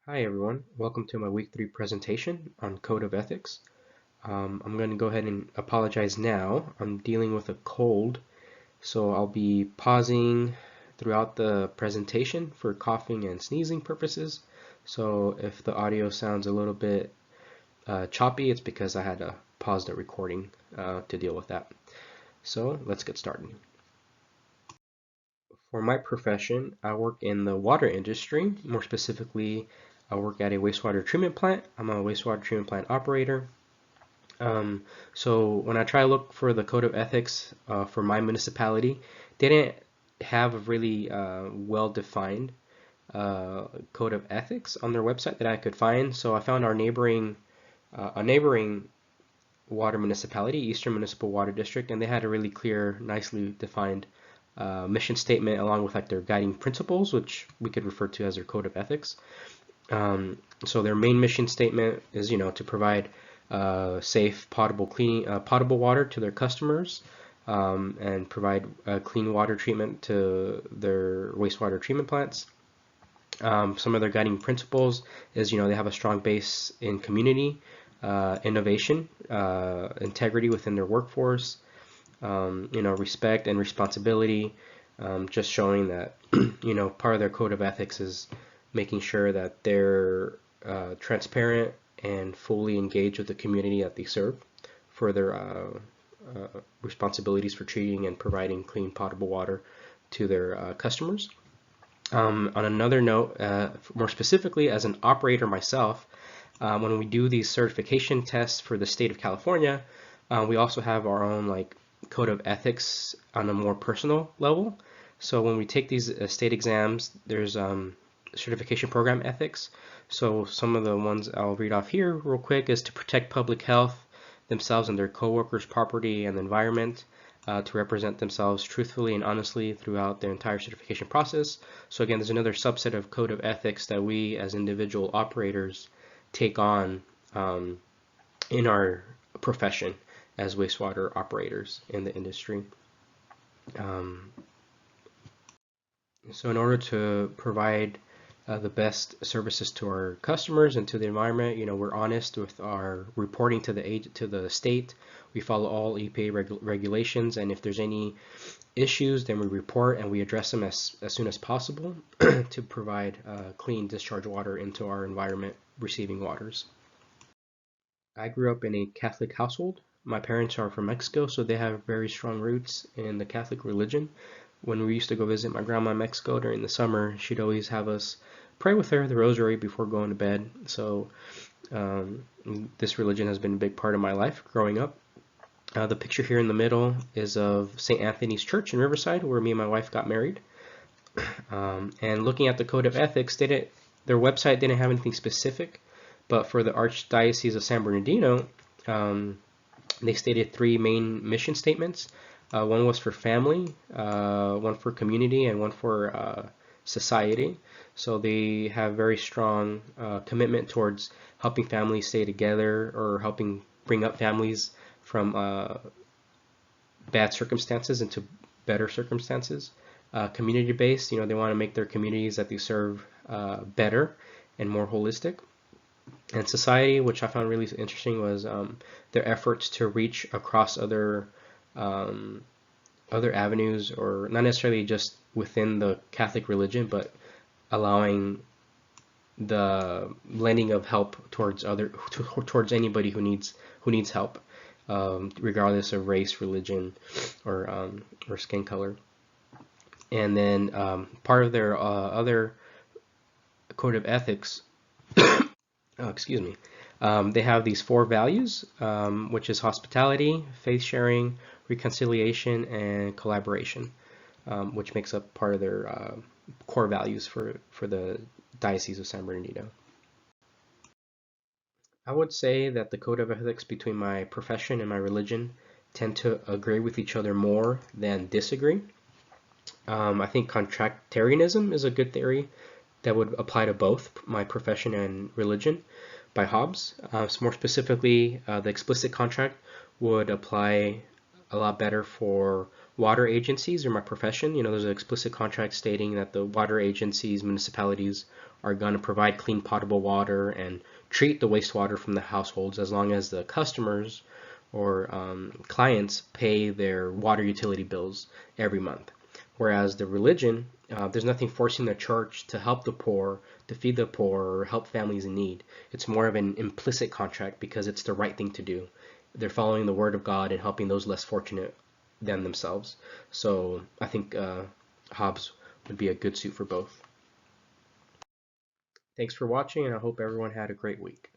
Hi everyone, welcome to my week 3 presentation on Code of Ethics. I'm going to go ahead and apologize now. I'm dealing with a cold, so I'll be pausing throughout the presentation for coughing and sneezing purposes. So if the audio sounds a little bit choppy, it's because I had to pause the recording to deal with that. So let's get started. For my profession, I work in the water industry. More specifically, I work at a wastewater treatment plant. I'm a wastewater treatment plant operator. So when I try to look for the code of ethics for my municipality, they didn't have a really well-defined code of ethics on their website that I could find. So I found our a neighboring water municipality, Eastern Municipal Water District, and they had a really clear, nicely defined mission statement along with like their guiding principles, which we could refer to as their code of ethics. So their main mission statement is, to provide safe, potable water to their customers, and provide clean water treatment to their wastewater treatment plants. Some of their guiding principles is, they have a strong base in community, innovation, integrity within their workforce, respect and responsibility, just showing that, part of their code of ethics is making sure that they're transparent and fully engaged with the community that they serve for their responsibilities for treating and providing clean, potable water to their customers. On another note, more specifically, as an operator myself, when we do these certification tests for the state of California, we also have our own code of ethics on a more personal level. So when we take these state exams, there's certification program ethics. So some of the ones I'll read off here real quick is to protect public health, themselves and their coworkers' property and environment, to represent themselves truthfully and honestly throughout their entire certification process. So again, there's another subset of code of ethics that we as individual operators take on in our profession as wastewater operators in the industry. So in order to provide the best services to our customers and to the environment, we're honest with our reporting to the state. We follow all EPA regulations, and if there's any issues, then we report and we address them as soon as possible to provide clean discharge water into our environment receiving waters. I grew up in a Catholic household. My parents are from Mexico, so they have very strong roots in the Catholic religion. When we used to go visit my grandma in Mexico during the summer, she'd always have us pray with her the rosary before going to bed. So this religion has been a big part of my life growing up. The picture here in the middle is of St. Anthony's Church in Riverside, where me and my wife got married. And looking at the Code of Ethics, their website didn't have anything specific, but for the Archdiocese of San Bernardino, they stated 3 main mission statements. One was for family, one for community, and one for society. So they have very strong commitment towards helping families stay together or helping bring up families from bad circumstances into better circumstances. Community-based, they want to make their communities that they serve better and more holistic. And society, which I found really interesting, was their efforts to reach across other avenues, or not necessarily just within the Catholic religion, but allowing the lending of help towards anybody who needs help, regardless of race, religion, or skin color. And then part of their other code of ethics, excuse me, they have these 4 values, which is hospitality, faith sharing, reconciliation, and collaboration, which makes up part of their core values for the Diocese of San Bernardino. I would say that the code of ethics between my profession and my religion tend to agree with each other more than disagree. I think contractarianism is a good theory that would apply to both my profession and religion by Hobbes. So more specifically, the explicit contract would apply a lot better for water agencies are my profession. There's an explicit contract stating that the water agencies, municipalities are going to provide clean potable water and treat the wastewater from the households as long as the customers or clients pay their water utility bills every month. Whereas the religion, there's nothing forcing the church to help the poor, to feed the poor, or help families in need. It's more of an implicit contract because it's the right thing to do. They're following the word of God and helping those less fortunate than themselves. So I think Hobbes would be a good suit for both. Thanks for watching, and I hope everyone had a great week.